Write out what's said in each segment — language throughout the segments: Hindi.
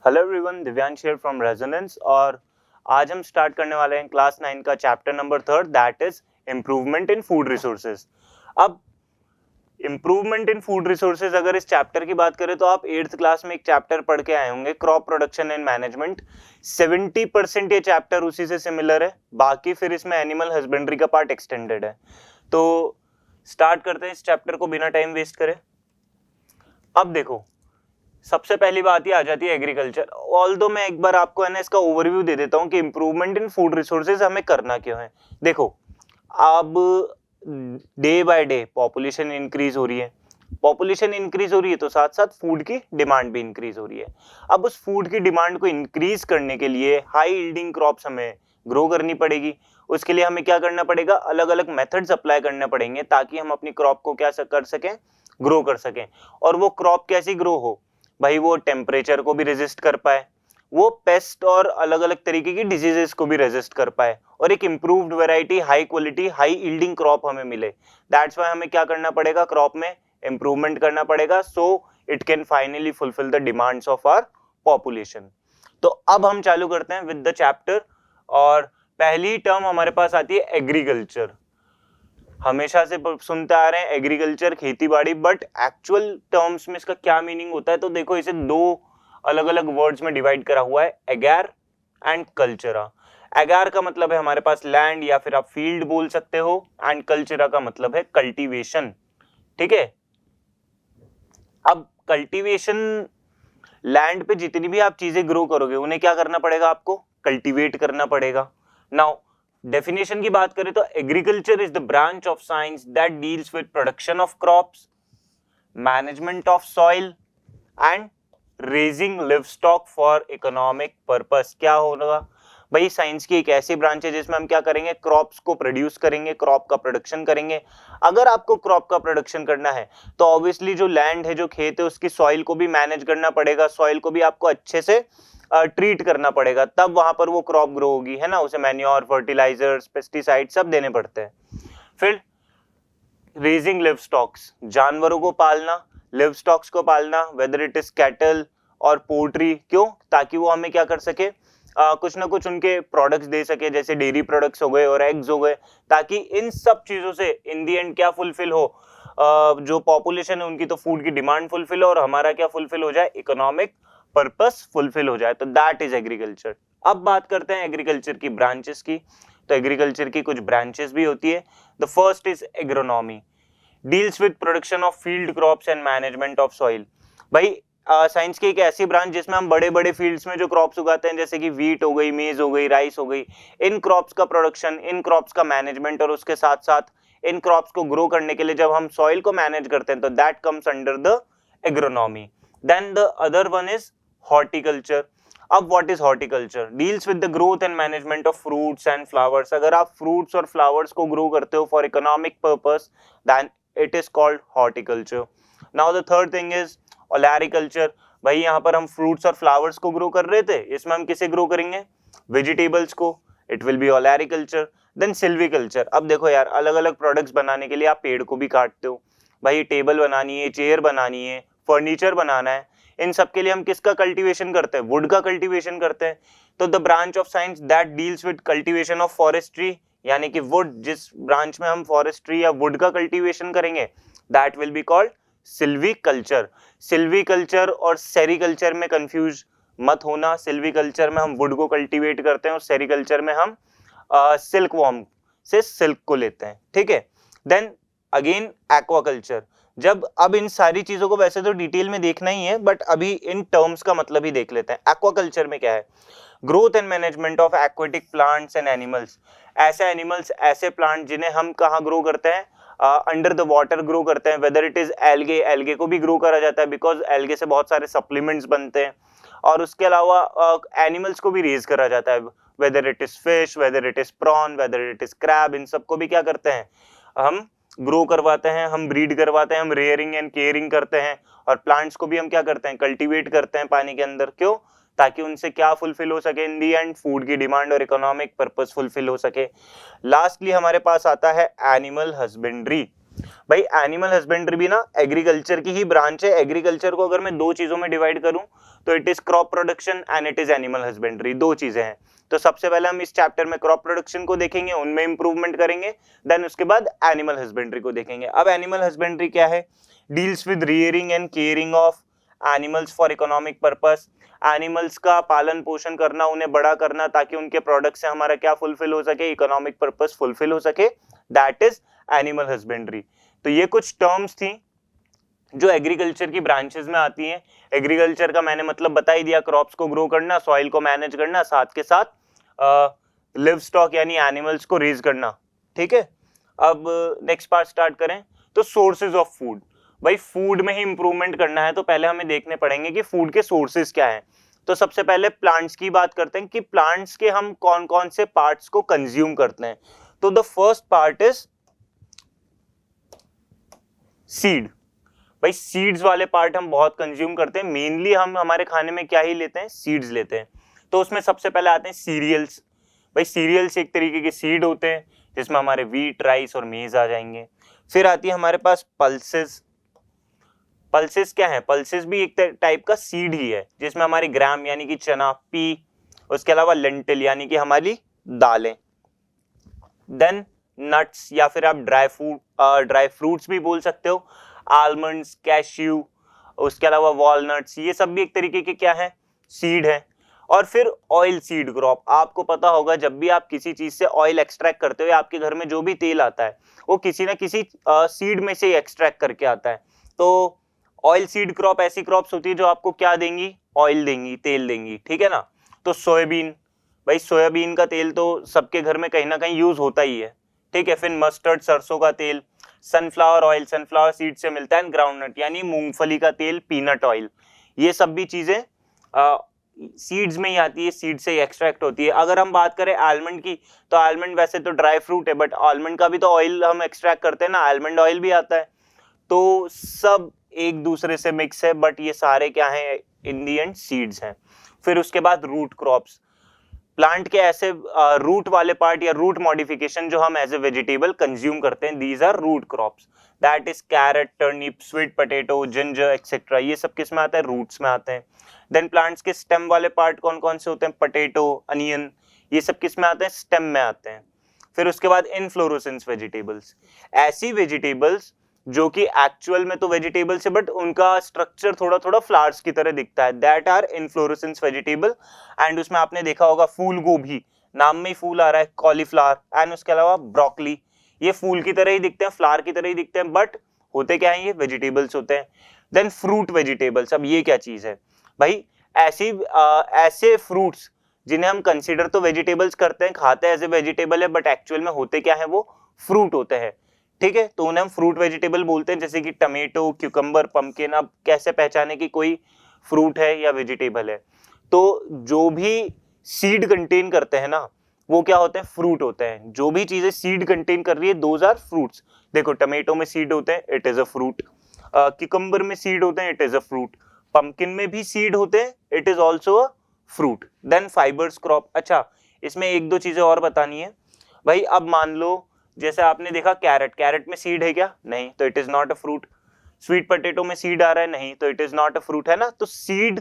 Hello everyone, Divyansh here from resonance. और आज हम स्टार्ट करने वाले हैं क्लास 9 का chapter number 3, that is improvement in food resources. अब इम्प्रूवमेंट इन फूड रिसोर्सेज, अगर इस चैप्टर की बात करें तो आप 8th क्लास में एक चैप्टर पढ़ के आए होंगे, क्रॉप प्रोडक्शन एंड मैनेजमेंट। 70% ये चैप्टर उसी से सिमिलर है, बाकी फिर इसमें एनिमल हस्बेंड्री का पार्ट एक्सटेंडेड है। तो स्टार्ट करते हैं इस चैप्टर को बिना टाइम वेस्ट करे। अब देखो, सबसे पहली बात ही आ जाती है एग्रीकल्चर। ऑल्दो मैं एक बार आपको है ना इसका ओवरव्यू दे देता हूँ कि इंप्रूवमेंट इन फूड रिसोर्सेज हमें करना क्यों है। देखो, अब day by day population increase हो रही है। पॉपुलेशन इंक्रीज हो रही है तो साथ साथ फूड की डिमांड भी इंक्रीज हो रही है। अब उस फूड की डिमांड को इंक्रीज करने के लिए हाई यील्डिंग क्रॉप्स हमें ग्रो करनी पड़ेगी। उसके लिए हमें क्या करना पड़ेगा, अलग अलग मेथड्स अप्लाई करने पड़ेंगे ताकि हम अपनी क्रॉप को क्या कर सकें, ग्रो कर सकें। और वो क्रॉप कैसी ग्रो हो भाई, वो टेम्परेचर को भी रेजिस्ट कर पाए, वो पेस्ट और अलग अलग तरीके की डिजीजेस को भी रेजिस्ट कर पाए, और एक improved variety, high quality, high yielding crop हमें मिले। दैट्स व्हाई हमें क्या करना पड़ेगा, क्रॉप में इंप्रूवमेंट करना पड़ेगा, so it can finally fulfil the demands of our population. तो अब हम चालू करते हैं विद द चैप्टर। और पहली टर्म हमारे पास आती है एग्रीकल्चर। हमेशा से सुनते आ रहे हैं एग्रीकल्चर, खेती बाड़ी, बट एक्चुअल टर्म्स में इसका क्या मीनिंग होता है तो देखो, इसे दो अलग अलग वर्ड्स में डिवाइड करा हुआ है, एगार एंड कल्चरा। एगार का मतलब है हमारे पास लैंड या फिर आप फील्ड बोल सकते हो, एंड कल्चरा का मतलब है कल्टीवेशन। ठीक है, अब कल्टीवेशन, लैंड पे जितनी भी आप चीजें ग्रो करोगे उन्हें क्या करना पड़ेगा, आपको कल्टीवेट करना पड़ेगा। नाउ डेफिनेशन की बात करें तो agriculture is the branch of science that deals with production of crops, management of soil and raising livestock for economic purpose. क्या होगा भाई, साइंस की एक ऐसी ब्रांच है जिसमें हम क्या करेंगे, क्रॉप्स को प्रोड्यूस करेंगे, क्रॉप का प्रोडक्शन करेंगे। अगर आपको क्रॉप का प्रोडक्शन करना है तो ऑब्वियसली जो लैंड है, जो खेत है, उसकी सॉइल को भी मैनेज करना पड़ेगा, सॉइल को भी आपको अच्छे से ट्रीट करना पड़ेगा, तब वहां पर वो क्रॉप ग्रो होगी, है ना। उसे मैन्योर, फर्टिलाइजर्स, पेस्टिसाइड सब देने पड़ते हैं। फिर रेजिंग लिव स्टॉक्स, जानवरों को पालना, लिव स्टॉक्स को पालना, वेदर इट इज कैटल और पोल्ट्री। क्यों, ताकि वो हमें क्या कर सके, कुछ ना कुछ उनके प्रोडक्ट्स दे सके, जैसे डेयरी प्रोडक्ट्स हो गए और एग्स हो गए, ताकि इन सब चीजों से इन दी एंड क्या फुलफिल हो, जो पॉपुलेशन है उनकी तो फूड की डिमांड फुलफिल हो, और हमारा क्या फुलफिल हो जाए, इकोनॉमिक पर्पस फुलफिल हो जाए। तो दैट इज एग्रीकल्चर। अब बात करते हैं एग्रीकल्चर की ब्रांचेस की। तो एग्रीकल्चर की कुछ ब्रांचेस भी होती है। The first is agronomy, deals with production of field crops and management of soil. भाई साइंस की एक ऐसी ब्रांच जिसमें हम बड़े बड़े फील्ड्स में जो क्रॉप्स उगाते हैं, जैसे कि वीट हो गई, मेज हो गई, राइस हो गई, इन क्रॉप्स का प्रोडक्शन, इन क्रॉप्स का मैनेजमेंट, और उसके साथ साथ इन क्रॉप्स को ग्रो करने के लिए जब हम सॉइल को मैनेज करते हैं तो that comes under the agronomy. Then the other one is horticulture. अब what is horticulture, deals with the growth and management of fruits and flowers. अगर आप फ्रूट्स और फ्लावर्स को ग्रो करते हो for economic purpose, then it is called horticulture. Now the third thing is olericulture. भाई यहाँ पर हम फ्रूट्स और फ्लावर्स को ग्रो कर रहे थे, इसमें हम किसे ग्रो करेंगे, वेजिटेबल्स को, it will be olericulture. Then silviculture. अब देखो यार, अलग अलग प्रोडक्ट्स बनाने के लिए आप पेड़ को भी काटते हो, भाई टेबल बनानी है, चेयर बनानी है, फर्नीचर बनाना है, इन सब के लिए हम किसका कल्टीवेशन करते हैं, वुड का कल्टीवेशन करते हैं। तो the branch of science that deals with cultivation of forestry, यानी कि वुड, जिस ब्रांच में हम फॉरेस्ट्री या वुड का कल्टीवेशन करेंगे, that will be called silviculture. Silviculture और सेरीकल्चर में कंफ्यूज मत होना। सिल्वीकल्चर में हम वुड को कल्टीवेट करते हैं और सेरीकल्चर में हम सिल्क वॉर्म से सिल्क को लेते हैं। ठीक है, देन अगेन एक्वाकल्चर। जब अब इन सारी चीजों को वैसे तो डिटेल में देखना ही है, बट अभी इन टर्म्स का मतलब ही देख लेते हैं। एक्वाकल्चर में क्या है, growth and management of aquatic plants and animals. ऐसे एनिमल्स, ऐसे प्लांट जिन्हें हम कहाँ ग्रो करते हैं, अंडर द वाटर ग्रो करते हैं, weather it is algae, algae को भी ग्रो करा जाता है बिकॉज एल्गे से बहुत सारे सप्लीमेंट्स बनते हैं। और उसके अलावा एनिमल्स को भी रेज करा जाता है, whether it is fish, whether it is prawn, whether it is crab, इन सबको भी क्या करते हैं, हम ग्रो करवाते हैं, हम ब्रीड करवाते हैं, हम रेयरिंग एंड केयरिंग करते हैं। और प्लांट्स को भी हम क्या करते हैं, कल्टीवेट करते हैं पानी के अंदर। क्यों, ताकि उनसे क्या फुलफिल हो सके, इन दी एंड फूड की डिमांड और इकोनॉमिक पर्पस फुलफिल हो सके। लास्टली हमारे पास आता है एनिमल हस्बेंड्री। भाई एनिमल हस्बेंड्री भी ना एग्रीकल्चर की ही ब्रांच है। एग्रीकल्चर को अगर मैं दो चीजों में डिवाइड करूं तो it is crop production and it is animal husbandry, दो चीजें हैं। तो सबसे पहले हम इस चैप्टर में क्रॉप प्रोडक्शन को देखेंगे, उनमें इंप्रूवमेंट करेंगे, देन उसके बाद एनिमल हस्बेंड्री को देखेंगे। अब एनिमल हस्बेंड्री क्या है? Deals with rearing and caring of animals for economic purpose. Animals का पालन पोषण करना, उन्हें बड़ा करना ताकि उनके प्रोडक्ट से हमारा क्या फुलफिल हो सके, इकोनॉमिक पर्पस फुलफिल हो सके, दैट इज एनिमल हस्बेंड्री। तो ये कुछ टर्म्स थी जो एग्रीकल्चर की ब्रांचेस में आती हैं। एग्रीकल्चर का मैंने मतलब बता ही दिया, क्रॉप्स को ग्रो करना, सॉइल को मैनेज करना, साथ के साथ लिव स्टॉक यानी एनिमल्स को रेज करना। ठीक है, अब नेक्स्ट पार्ट स्टार्ट करें। तो सोर्सेज ऑफ फूड, भाई फूड में ही इंप्रूवमेंट करना है तो पहले हमें देखने पड़ेंगे कि फूड के सोर्सेज क्या हैं। तो सबसे पहले प्लांट्स की बात करते हैं कि प्लांट्स के हम कौन कौन से पार्ट्स को कंज्यूम करते हैं। तो the first part is seed. भाई सीड्स वाले पार्ट हम बहुत कंज्यूम करते हैं। मेनली हम हमारे खाने में क्या ही लेते हैं? सीड्स लेते हैं। तो उसमें सबसे पहले आते हैं सीरियल्स। भाई सीरियल्स एक तरीके के सीड होते हैं जिसमें हमारे वीट, राइस और मेज आ जाएंगे। फिर आती है हमारे पास पल्सेस। पल्सेस क्या है? पल्सेस भी एक टाइप का सीड ही है जिसमें हमारी ग्राम यानी कि चना, पी, उसके अलावा लेंटिल यानी कि हमारी दालें। देन नट्स या फिर आप ड्राई फ्रूट्स भी बोल सकते हो, आलमंड्स, कैश्यू, उसके अलावा वॉलनट्स, ये सब भी एक तरीके के क्या है? सीड है। और फिर ऑयल सीड क्रॉप। आपको पता होगा जब भी आप किसी चीज से ऑयल एक्सट्रैक्ट करते हो, आपके घर में जो भी तेल आता है वो किसी ना किसी सीड में से एक्सट्रैक्ट करके आता है। तो ऑयल सीड क्रॉप ऐसी क्रॉप्स होती है जो आपको क्या देंगी? ऑयल देंगी, तेल देंगी। ठीक है ना? तो सोयाबीन, भाई सोयाबीन का तेल तो सबके घर में कहीं ना कहीं यूज होता ही है। ठीक है, फिर मस्टर्ड, सरसों का तेल, सनफ्लावर ऑयल, सनफ्लावर सीड से मिलता है, ग्राउंडनट यानी मूंगफली का तेल, पीनट ऑयल, ये सब भी चीजें सीड्स में ही आती है, सीड से ही एक्सट्रैक्ट होती है। अगर हम बात करें आलमंड की, तो आलमंड वैसे तो ड्राई फ्रूट है बट आलमंड का भी तो ऑयल हम एक्सट्रैक्ट करते हैं ना, आलमंड ऑयल भी आता है। तो सब एक दूसरे से मिक्स है बट ये सारे क्या हैं? इन दी एंड सीड्स हैं। फिर उसके बाद रूट क्रॉप्स, प्लांट के ऐसे रूट वाले पार्ट या रूट मॉडिफिकेशन जो हम एज ए वेजिटेबल कंज्यूम करते हैं, these are root crops. That is carrot, turnip, sweet potato, ginger etcetera, ये सब किस में आता है? रूट्स में आते हैं। देन प्लांट्स के स्टेम वाले पार्ट कौन कौन से होते हैं? पोटैटो, अनियन, ये सब किस में आते हैं? स्टेम में आते हैं। फिर उसके बाद इनफ्लोरेसेंस वेजिटेबल्स, ऐसी वेजिटेबल्स जो कि एक्चुअल में तो वेजिटेबल्स है बट उनका स्ट्रक्चर थोड़ा थोड़ा फ्लावर्स की तरह दिखता है, that are inflorescence vegetable. And उसमें आपने देखा होगा फूल गोभी, नाम में ही फूल आ रहा है, कॉलीफ्लावर, एंड उसके अलावा ब्रोकली, ये फूल की तरह ही दिखते हैं, फ्लावर की तरह ही दिखते हैं बट होते क्या है? ये वेजिटेबल्स होते हैं। देन फ्रूट वेजिटेबल्स, अब ये क्या चीज है भाई? ऐसे फ्रूट्स जिन्हें हम कंसीडर तो वेजिटेबल्स करते हैं, खाते हैं एज ए वेजिटेबल है बट एक्चुअल में होते क्या है? वो फ्रूट होते हैं। ठीक है, तो उन्हें हम फ्रूट वेजिटेबल बोलते हैं, जैसे कि टमेटो, क्यूकम्बर, पंपकिन। अब कैसे पहचाने कि कोई फ्रूट है या वेजिटेबल है? तो जो भी सीड कंटेन करते हैं ना, वो क्या होते हैं? फ्रूट होते हैं। जो भी चीजें सीड कंटेन कर रही है, दोज आर फ्रूट्स। देखो टमेटो में सीड होते हैं, it is a fruit. Cucumber में सीड होते हैं, it is a fruit. Pumpkin में भी सीड होते हैं, it is also a fruit. Then fibres crop, अच्छा इसमें एक दो चीजें और बतानी है भाई। अब मान लो जैसे आपने देखा कैरेट, कैरेट में सीड है क्या? नहीं, तो it is not a fruit. Sweet potato में सीड आ रहा है, नहीं, तो it is not a fruit, है ना? तो सीड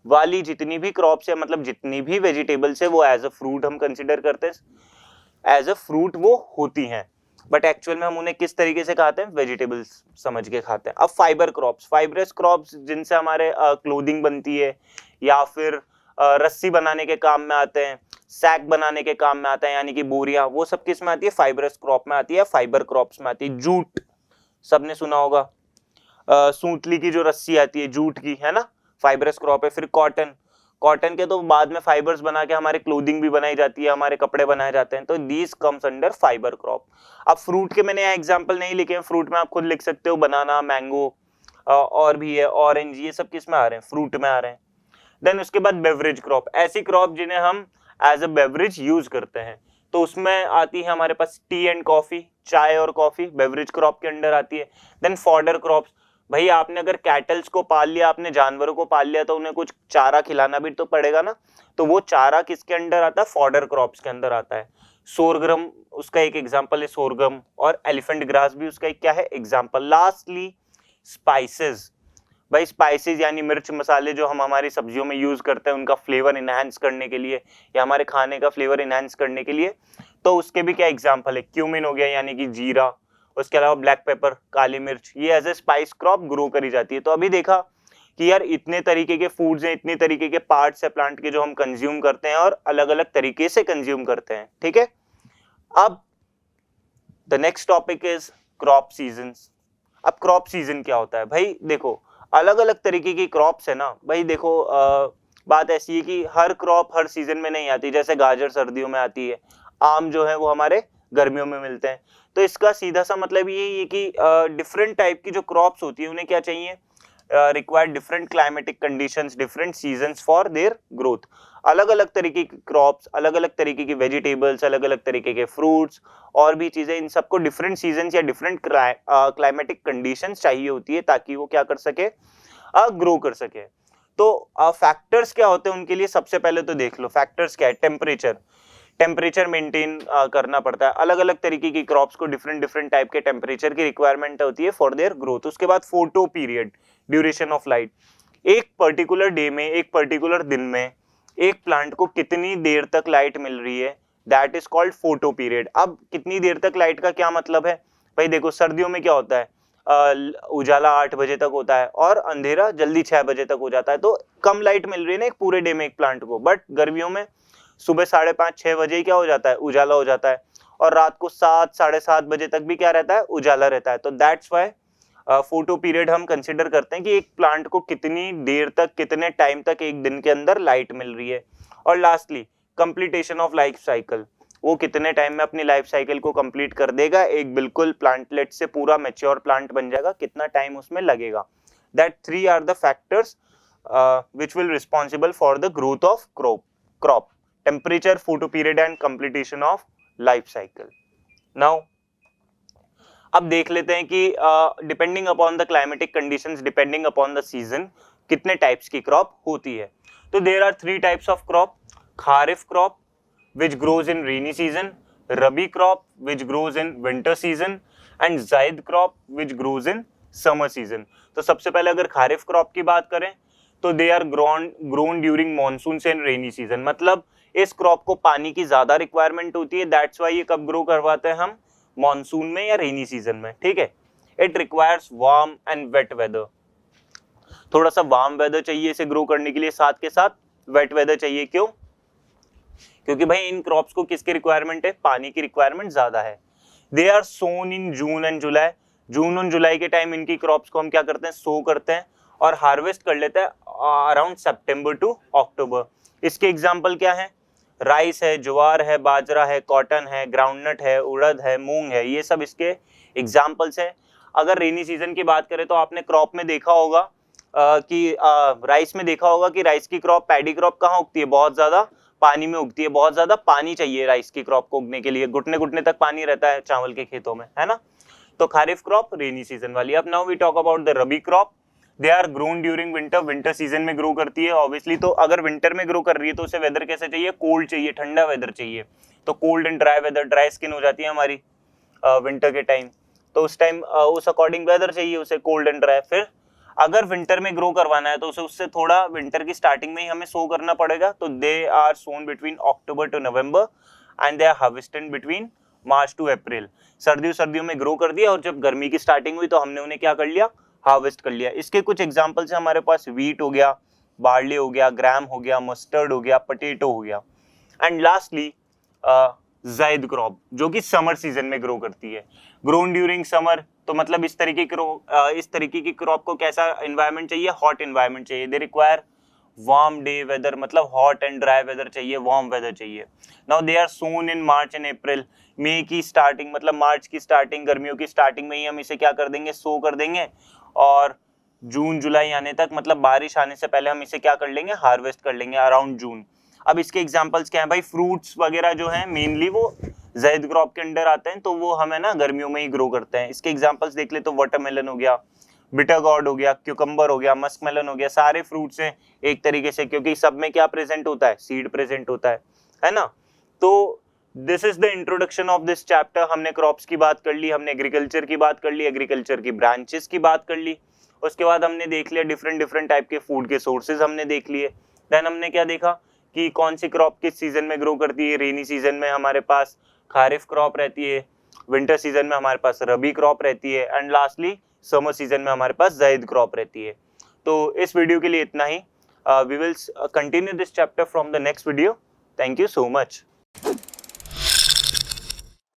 वाली जितनी भी क्रॉप्स है, मतलब जितनी भी वेजिटेबल्स है, वो एज अ फ्रूट हम कंसिडर करते हैं, एज अ फ्रूट वो होती हैं बट एक्चुअल में हम उन्हें किस तरीके से खाते हैं? वेजिटेबल्स समझ के खाते हैं। अब फाइबर क्रॉप्स, फाइबरस क्रॉप्स जिनसे हमारे क्लोथिंग बनती है या फिर रस्सी बनाने के काम में आते हैं, सैक बनाने के काम में आता है यानी कि बोरियां, वो सब किस में आती है? फाइबरस क्रॉप में आती है, फाइबर क्रॉप्स में आती है। जूट सबने सुना होगा, सूतली की जो रस्सी आती है जूट की, है ना, फाइबरस क्रॉप है। फिर कॉटन, कॉटन के तो बाद में फाइबर्स बना के हमारे क्लोथिंग भी बनाई जाती है, हमारे कपड़े बनाए जाते हैं, तो these comes under fibre crop. अब फ्रूट के मैंने एग्जांपल नहीं लिखे हैं, फ्रूट में आप खुद लिख सकते हो, बनाना, मैंगो, और भी है ऑरेंज, ये सब किस में आ रहे हैं? फ्रूट में आ रहे हैं। देन उसके बाद बेवरेज क्रॉप, ऐसी क्रॉप जिन्हें हम एज अ बेवरेज यूज करते हैं, तो उसमें आती है हमारे पास टी एंड कॉफी, चाय और कॉफी बेवरेज क्रॉप के अंडर आती है। देन फॉडर क्रॉप्स, भाई आपने अगर कैटल्स को पाल लिया, आपने जानवरों को पाल लिया, तो उन्हें कुछ चारा खिलाना भी तो पड़ेगा ना, तो वो चारा किसके अंडर आता है? फॉडर क्रॉप्स के अंदर आता है। सोरग्राम उसका एक एग्जाम्पल है, सोरगम, और एलिफेंट ग्रास भी उसका एक क्या है, एग्जाम्पल। Lastly spices. भाई स्पाइसेस यानी मिर्च मसाले जो हम हमारी सब्जियों में यूज करते हैं उनका फ्लेवर इनहेंस करने के लिए या हमारे खाने का फ्लेवर इनहेंस करने के लिए, तो उसके भी क्या एग्जाम्पल है, क्यूमिन हो गया यानी कि जीरा, उसके अलावा ब्लैक पेपर, काली मिर्च, ये as a spice crop grow करी जाती है। तो अभी देखा कि यार इतने तरीके के फूड्स हैं, इतने तरीके के पार्ट्स है प्लांट के जो हम कंज्यूम करते हैं और अलग अलग तरीके से कंज्यूम करते हैं, ठीक है। अब the next topic is crop seasons. अब क्रॉप सीजन क्या होता है भाई, देखो अलग अलग तरीके की क्रॉप्स है ना भाई। देखो बात ऐसी है कि हर क्रॉप हर सीजन में नहीं आती, जैसे गाजर सर्दियों में आती है, आम जो है वो हमारे गर्मियों में मिलते हैं। तो इसका सीधा सा मतलब ये है कि डिफरेंट टाइप की जो क्रॉप्स होती है उन्हें क्या चाहिए, require different climatic conditions, different seasons for their growth. अलग अलग तरीके की क्रॉप्स, अलग अलग तरीके की वेजिटेबल्स, अलग अलग तरीके के फ्रूट्स और भी चीजें, इन सबको डिफरेंट सीजन्स या डिफरेंट क्लाइमेटिक कंडीशंस चाहिए होती है ताकि वो क्या कर सके, ग्रो कर सके। तो फैक्टर्स क्या होते हैं उनके लिए, सबसे पहले तो देख लो फैक्टर्स क्या है। टेम्परेचर, टेम्परेचर मेंटेन करना पड़ता है। अलग अलग तरीके की क्रॉप्स को डिफरेंट डिफरेंट टाइप के टेम्परेचर की रिक्वायरमेंट होती है फॉर देयर ग्रोथ। उसके बाद photo period, duration of light, एक पर्टिकुलर डे में, एक पर्टिकुलर दिन में एक प्लांट को कितनी देर तक लाइट मिल रही है, that is called photo period. अब कितनी देर तक लाइट का क्या मतलब है भाई, देखो सर्दियों में क्या होता है, उजाला 8 बजे तक होता है और अंधेरा जल्दी 6 बजे तक हो जाता है, तो कम लाइट मिल रही है ना एक पूरे डे में एक प्लांट को। बट गर्मियों में सुबह 5:30-6 बजे ही क्या हो जाता है, उजाला हो जाता है, और रात को 7-7:30 बजे तक भी क्या रहता है, उजाला रहता है। तो दैट्स वाई फोटो पीरियड हम कंसिडर करते हैं कि एक प्लांट को कितनी देर तक, कितने टाइम तक एक दिन के अंदर लाइट मिल रही है। और lastly completion of life cycle, वो कितने टाइम में अपनी लाइफ साइकिल को कंप्लीट कर देगा, एक बिल्कुल प्लांटलेट से पूरा मैच्योर प्लांट बन जाएगा, कितना टाइम उसमें लगेगा। That 3 are the factors which will responsible for the growth of crop: temperature, photo period and completion of life cycle. Now अब देख लेते हैं कि depending upon the climatic conditions, depending upon the season कितने टाइप्स की क्रॉप होती है। तो there are 3 types of crop: kharif crop which grows in rainy season, rabi crop which grows in winter season and zaid crop which grows in summer season. तो सबसे पहले अगर खारिफ क्रॉप की बात करें तो they are grown during monsoon and rainy season, मतलब इस क्रॉप को पानी की ज्यादा रिक्वायरमेंट होती है, दैट्स वाई ये कब ग्रो करवाते हैं हम, मॉनसून में या रेनी सीजन में, ठीक है। It requires warm and wet weather, थोड़ा सा वार्म वेदर चाहिए इसे ग्रो करने के लिए, साथ के साथ वेट वेदर चाहिए। क्यों? क्योंकि भाई इन क्रॉप्स को किसकी रिक्वायरमेंट है, पानी की रिक्वायरमेंट ज्यादा है। दे are sown in June and जुलाई, जून और जुलाई के टाइम इनकी क्रॉप्स को हम क्या करते हैं, सो करते हैं और हार्वेस्ट कर लेते हैं अराउंड सितंबर टू अक्टूबर। इसके एग्जांपल क्या है, राइस है, ज्वार है, बाजरा है, कॉटन है, ग्राउंडनट है, उड़द है, मूंग है, ये सब इसके एग्जांपल्स हैं। अगर रेनी सीजन की बात करें तो आपने क्रॉप में देखा होगा कि राइस में देखा होगा कि राइस की क्रॉप, पैडी क्रॉप कहाँ उगती है, बहुत ज्यादा पानी में उगती है, बहुत ज्यादा पानी चाहिए राइस की क्रॉप को उगने के लिए, घुटने घुटने तक पानी रहता है चावल के खेतों में, है ना। तो खारिफ क्रॉप रेनी सीजन वाली। अब now we talk about the rabi crop. They are grown during winter, winter season में ग्रो करती है ऑब्वियसली। तो अगर विंटर में ग्रो कर रही है तो उसे वेदर कैसे चाहिए, कोल्ड चाहिए, ठंडा वेदर चाहिए। तो cold and dry weather, dry skin हो जाती है हमारी विंटर के टाइम, तो उस टाइम उस अकॉर्डिंग वेदर चाहिए उसे, कोल्ड एंड ड्राई। फिर अगर विंटर में ग्रो करवाना है तो उसे उससे थोड़ा विंटर की स्टार्टिंग में ही हमें सो करना पड़ेगा। तो they are sown between October to November and they are harvested between March to April. सर्दियों में ग्रो कर दिया और जब गर्मी की स्टार्टिंग हुई तो हमने उन्हें क्या कर लिया, हार्वेस्ट कर लिया। इसके कुछ एग्जांपल्स हैं हमारे पास, व्हीट हो गया, बार्ली हो गया, ग्राम हो गया, मस्टर्ड हो गया, पोटैटो हो गया। एंड लास्टली जायद क्रॉप जो कि समर सीजन में ग्रो करती है, ग्रोन ड्यूरिंग समर। तो मतलब इस तरीके की क्रॉप को कैसा एनवायरनमेंट चाहिए, हॉट एनवायरनमेंट चाहिए। They require warm day weather, मतलब हॉट एंड ड्राई वेदर चाहिए, वार्म वेदर चाहिए। Now they are sown in March and April, मई की स्टार्टिंग, मतलब मार्च की स्टार्टिंग, गर्मियों की स्टार्टिंग में ही हम इसे क्या कर देंगे, सो कर देंगे, और जून जुलाई आने तक, मतलब बारिश आने से पहले हम इसे क्या कर लेंगे, हार्वेस्ट कर लेंगे अराउंड जून। अब इसके एग्जांपल्स क्या हैं भाई, फ्रूट्स वगैरह जो हैं मेनली वो ज़ैद क्रॉप के अंडर आते हैं, तो वो हमें ना गर्मियों में ही ग्रो करते हैं। इसके एग्जांपल्स देख ले तो वाटरमेलन हो गया, बिटर गॉर्ड हो गया, क्यूकम्बर हो गया, मस्कमेलन हो गया, सारे फ्रूट्स हैं एक तरीके से, क्योंकि सब में क्या प्रेजेंट होता है, सीड प्रेजेंट होता है ना। तो this is the introduction of this chapter. हमने क्रॉप्स की बात कर ली, हमने एग्रीकल्चर की बात कर ली, एग्रीकल्चर की ब्रांचेस की बात कर ली, उसके बाद हमने देख लिया डिफरेंट टाइप के फूड के सोर्सेज हमने देख लिए। देन हमने क्या देखा कि कौन सी क्रॉप किस सीजन में ग्रो करती है। रेनी सीजन में हमारे पास खारिफ क्रॉप रहती है, विंटर सीजन में हमारे पास रबी क्रॉप रहती है, एंड लास्टली समर सीजन में हमारे पास जायद क्रॉप रहती है। तो इस वीडियो के लिए इतना ही। We will continue this chapter from the next video. Thank you so much.